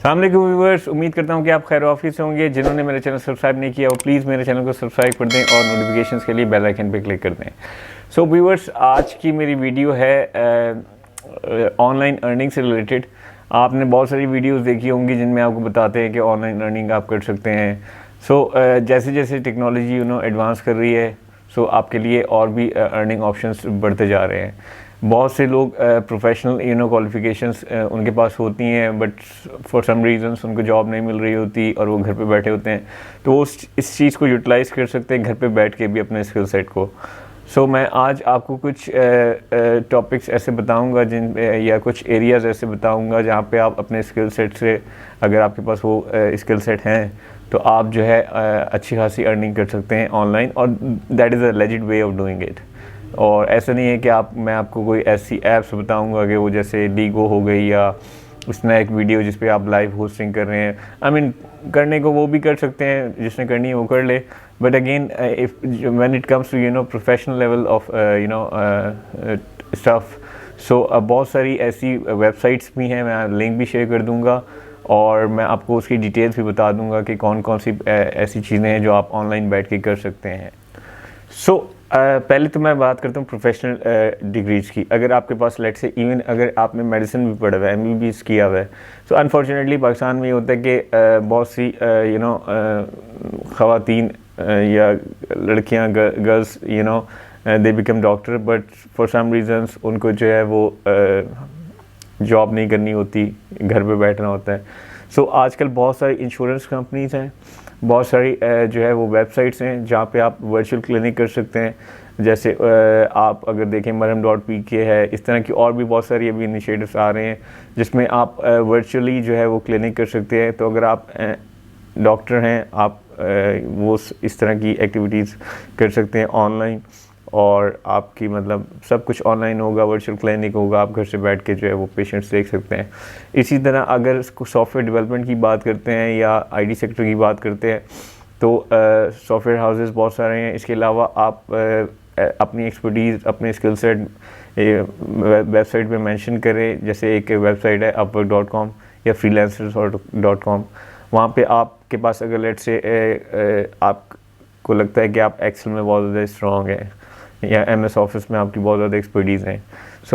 अस्सलामुअलैकुम व्यूअर्स, उम्मीद करता हूँ कि आप खैर ऑफिस होंगे। जिन्होंने मेरे चैनल सब्सक्राइब नहीं किया वो प्लीज़ मेरे चैनल को सब्सक्राइब कर दें और नोटिफिकेशंस के लिए बेल आइकन पे क्लिक कर दें। सो व्यूअर्स, आज की मेरी वीडियो है ऑनलाइन अर्निंग से रिलेटेड। आपने बहुत सारी वीडियोस देखी होंगी जिनमें आपको बताते हैं कि ऑनलाइन अर्निंग आप कर सकते हैं। जैसे जैसे टेक्नोलॉजी एडवांस कर रही है, आपके लिए और भी अर्निंग ऑप्शंस बढ़ते जा रहे हैं। बहुत से लोग प्रोफेशनल क्वालिफिकेशंस उनके पास होती हैं, बट फॉर सम रीजंस उनको जॉब नहीं मिल रही होती और वो घर पे बैठे होते हैं, तो वो इस चीज़ को यूटिलाइज़ कर सकते हैं घर पे बैठ के भी अपने स्किल सेट को। मैं आज आपको कुछ टॉपिक्स ऐसे बताऊंगा या कुछ एरियाज़ ऐसे बताऊंगा जहाँ पे आप अपने स्किल सेट से, अगर आपके पास वो स्किल सेट हैं, तो आप जो है अच्छी खासी अर्निंग कर सकते हैं ऑनलाइन, और that is a legit way of doing it. और ऐसा नहीं है कि मैं आपको कोई ऐसी ऐप्स बताऊंगा कि वो जैसे लीगो हो गई या स्नैक वीडियो जिस पे आप लाइव होस्टिंग कर रहे हैं। करने को वो भी कर सकते हैं, जिसने करनी है वो कर ले, but again if when it comes to professional level of stuff, बहुत सारी ऐसी वेबसाइट्स भी हैं, मैं लिंक भी शेयर कर दूंगा और मैं आपको उसकी डिटेल्स भी बता दूंगा कि कौन कौन सी ऐसी चीज़ें हैं जो आप ऑनलाइन बैठ के कर सकते हैं। पहले तो मैं बात करता हूँ प्रोफेशनल डिग्रीज की। अगर आपके पास लेट से इवन अगर आपने मेडिसिन भी पढ़ा हुआ है, MBBS किया हुआ है, अनफॉर्चुनेटली पाकिस्तान में ये होता है कि बहुत सी ख़वातीन या लड़कियाँ girls they become doctor, but for some reasons उनको जो है वो जॉब नहीं करनी होती, घर पे बैठना होता है। आजकल बहुत सारी इंश्योरेंस कंपनीज़ हैं, बहुत सारी जो है वो वेबसाइट्स हैं जहाँ पे आप वर्चुअल क्लिनिक कर सकते हैं। जैसे आप अगर देखें maram.pk है, इस तरह की और भी बहुत सारी अभी इनिशिएटिव्स आ रहे हैं जिसमें आप वर्चुअली जो है वो क्लिनिक कर सकते हैं। तो अगर आप डॉक्टर हैं, आप वो इस तरह की एक्टिविटीज़ कर सकते हैं ऑनलाइन, और आपकी मतलब सब कुछ ऑनलाइन होगा, वर्चुअल क्लिनिक होगा, आप घर से बैठ के जो है वो पेशेंट्स देख सकते हैं। इसी तरह अगर सॉफ्टवेयर डेवलपमेंट की बात करते हैं या IT सेक्टर की बात करते हैं, तो सॉफ्टवेयर हाउसेस बहुत सारे हैं। इसके अलावा आप अपनी एक्सपर्टीज़, अपने स्किल सेट वेबसाइट पे मेंशन करें। जैसे एक वेबसाइट है upwork.com या freelancers.com। वहाँ पे आपके पास अगर लेट से आपको लगता है कि आप एक्सेल में बहुत ज़्यादा स्ट्रॉन्ग है या MS ऑफिस में आपकी बहुत ज़्यादा एक्सपर्टीज़ हैं,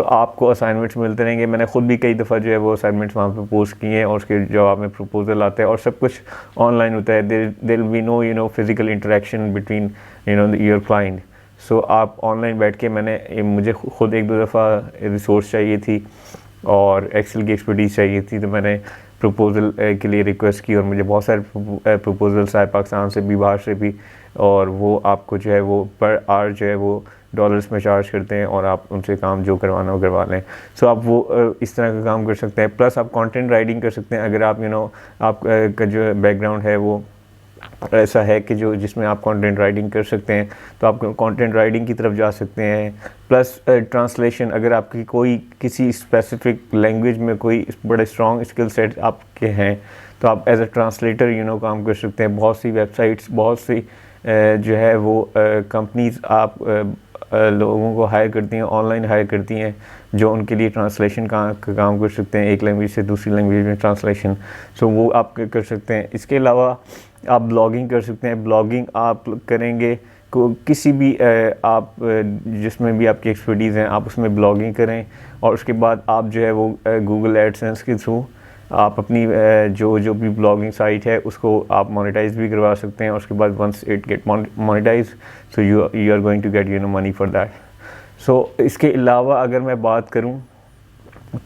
आपको असाइनमेंट्स मिलते रहेंगे। मैंने ख़ुद भी कई दफ़ा जो है वो असाइनमेंट्स वहाँ पे पोस्ट किए हैं और उसके जवाब में प्रपोजल आता है और सब कुछ ऑनलाइन होता है। There will be no physical interaction between your client. आप ऑनलाइन बैठ के, मुझे ख़ुद एक दो दफ़ा रिसोर्स चाहिए थी और एक्सेल की एक्सपर्टीज़ चाहिए थी, तो मैंने प्रपोज़ल के लिए रिक्वेस्ट की और मुझे बहुत सारे प्रपोजल्स आए, पाकिस्तान से भी, बाहर से भी, और वो आपको जो है वो पर आवर जो है वो डॉलर्स में चार्ज करते हैं और आप उनसे काम जो करवाना हो करवा लें। आप वो इस तरह का काम कर सकते हैं। प्लस आप कंटेंट राइटिंग कर सकते हैं। अगर आप आप का जो बैकग्राउंड है वो ऐसा है कि जिसमें आप कंटेंट राइटिंग कर सकते हैं, तो आप कंटेंट राइटिंग की तरफ जा सकते हैं। प्लस ट्रांसलेशन, अगर आपकी कोई किसी स्पेसिफिक लैंग्वेज में कोई बड़े स्ट्रॉन्ग स्किल सेट आपके हैं, तो आप एज अ ट्रांसलेटर काम कर सकते हैं। बहुत सी वेबसाइट्स, बहुत सी जो है वो कंपनीज़ आप लोगों को हायर करती हैं, ऑनलाइन हायर करती हैं, जो उनके लिए ट्रांसलेशन का काम कर सकते हैं, एक लैंग्वेज से दूसरी लैंग्वेज में ट्रांसलेशन। वो आप कर सकते हैं। इसके अलावा आप ब्लॉगिंग कर सकते हैं। ब्लॉगिंग आप करेंगे किसी भी आप जिसमें भी आपकी एक्सपर्टीज़ हैं, आप उसमें ब्लॉगिंग करें, और उसके बाद आप जो है वो गूगल एडसेंस के थ्रू आप अपनी जो भी ब्लॉगिंग साइट है उसको आप मोनेटाइज भी करवा सकते हैं। और उसके बाद once it get monetise, you are going to get money for that. इसके अलावा अगर मैं बात करूं,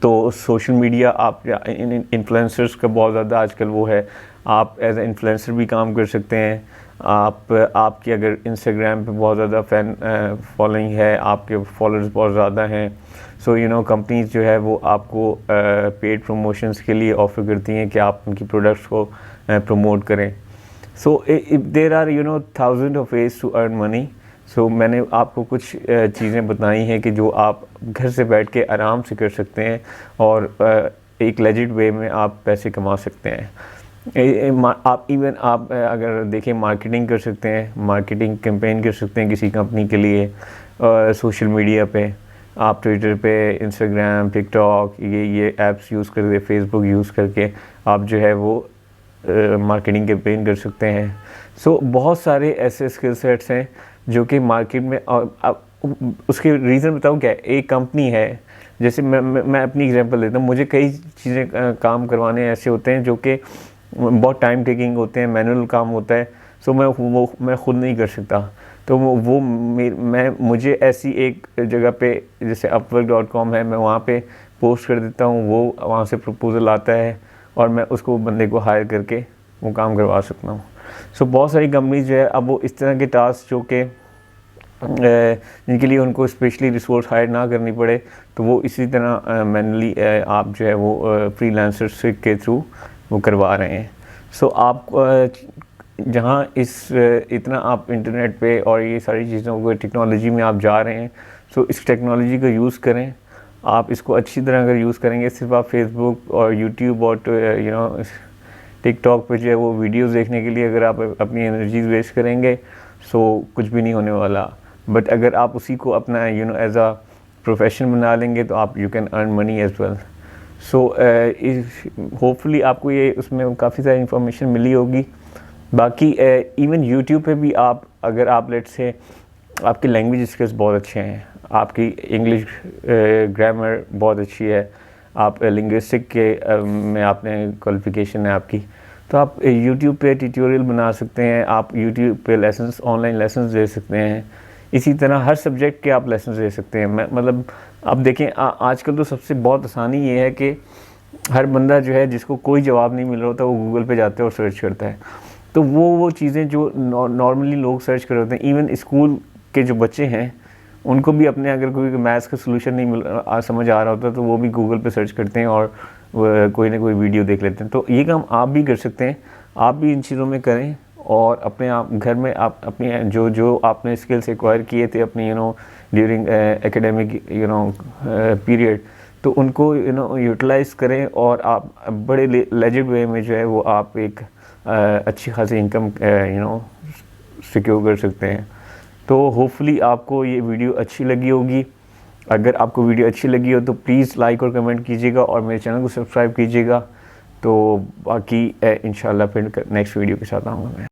तो सोशल मीडिया, आप इन्फ्लुएंसर्स का बहुत ज़्यादा आजकल वो है, आप एज ए इन्फ्लुएंसर भी काम कर सकते हैं। आपकी अगर इंस्टाग्राम पे बहुत ज़्यादा फ़ैन फॉलोइंग है, आपके फॉलोअर्स बहुत ज़्यादा हैं, कंपनीज जो है वो आपको पेड प्रमोशंस के लिए ऑफ़र करती हैं कि आप उनकी प्रोडक्ट्स को प्रमोट करें। There are thousand of ways to earn money. मैंने आपको कुछ चीज़ें बताई हैं कि जो आप घर से बैठ के आराम से कर सकते हैं और एक लेजिट वे में आप पैसे कमा सकते हैं। आप अगर देखें, मार्केटिंग कर सकते हैं, मार्केटिंग कैंपेन कर सकते हैं किसी कंपनी के लिए सोशल मीडिया पे। आप ट्विटर पे, इंस्टाग्राम, टिकटॉक, ये ऐप्स यूज़ करके, फेसबुक यूज़ करके आप जो है वो मार्केटिंग कैंपेन कर सकते हैं। सो बहुत सारे ऐसे स्किल सेट्स हैं जो कि मार्केट में, अब उसके रीज़न बताऊँ क्या है। एक कंपनी है, जैसे मैं अपनी एग्जांपल देता हूँ, मुझे कई चीज़ें काम करवाने ऐसे होते हैं जो कि बहुत टाइम टेकिंग होते हैं, मैनुअल काम होता है। सो मैं ख़ुद नहीं कर सकता, तो मुझे ऐसी एक जगह पे जैसे upwork.com है, मैं वहाँ पे पोस्ट कर देता हूँ, वो वहाँ से प्रपोज़ल आता है और मैं उसको बंदे को हायर करके वो काम करवा सकता हूँ। सो बहुत सारी कंपनीज जो है अब वो इस तरह के टास्क जो कि जिनके लिए उनको स्पेशली रिसोर्स हायर ना करनी पड़े, तो वो इसी तरह मैनुअली आप जो है वो फ्रीलांसर्स के थ्रू वो करवा रहे हैं। सो आप जहाँ इतना आप इंटरनेट पे और ये सारी चीज़ों को, टेक्नोलॉजी में आप जा रहे हैं, सो इस टेक्नोलॉजी को यूज़ करें। आप इसको अच्छी तरह अगर यूज़ करेंगे, सिर्फ आप फेसबुक और यूट्यूब और टिकटॉक पे जो है वो वीडियोस देखने के लिए अगर आप अपनी एनर्जीज वेस्ट करेंगे, सो कुछ भी नहीं होने वाला। बट अगर आप उसी को अपना एज अ प्रोफेशन बना लेंगे, तो आप you can earn money as well. So hopefully आपको ये उसमें काफ़ी सारी इंफॉर्मेशन मिली होगी। बाकी इवन यूट्यूब पे भी अगर आप लेट से आपकी लैंग्वेज स्किल्स बहुत अच्छे हैं, आपकी इंग्लिश ग्रामर बहुत अच्छी है, आप लिंग्विस्टिक के में आपने क्वालिफिकेशन है आपकी, तो आप यूट्यूब पे ट्यूटोरियल बना सकते हैं, आप यूट्यूब पे लेसन्स, ऑनलाइन लेसन्स दे सकते हैं। इसी तरह हर सब्जेक्ट के आप लेसन्स दे सकते हैं। मतलब आप देखें आजकल तो सबसे बहुत आसानी ये है कि हर बंदा जो है जिसको कोई जवाब नहीं मिल रहा होता, वो गूगल पे जाता है और सर्च करता है। तो वो चीज़ें जो नॉर्मली लोग सर्च कर रहे होते हैं, इवन स्कूल के जो बच्चे हैं उनको भी अपने अगर कोई मैथ्स का सोल्यूशन नहीं समझ आ रहा होता, तो वो भी गूगल पे सर्च करते हैं और कोई ना कोई वीडियो देख लेते हैं। तो ये काम आप भी कर सकते हैं, आप भी इन चीज़ों में करें और अपने आप घर में आप अपनी जो आपने स्किल्स एक्वायर किए थे अपने ड्यूरिंग एकेडमिक पीरियड, तो उनको यूटिलाइज़ करें और आप बड़े लेजिट वे में जो है वो आप एक अच्छी खासी इनकम सिक्योर कर सकते हैं। तो होपफुली आपको ये वीडियो अच्छी लगी होगी। अगर आपको वीडियो अच्छी लगी हो तो प्लीज़ लाइक और कमेंट कीजिएगा और मेरे चैनल को सब्सक्राइब कीजिएगा। तो बाकी इंशाल्लाह फिर नेक्स्ट वीडियो के साथ आऊँगा मैं।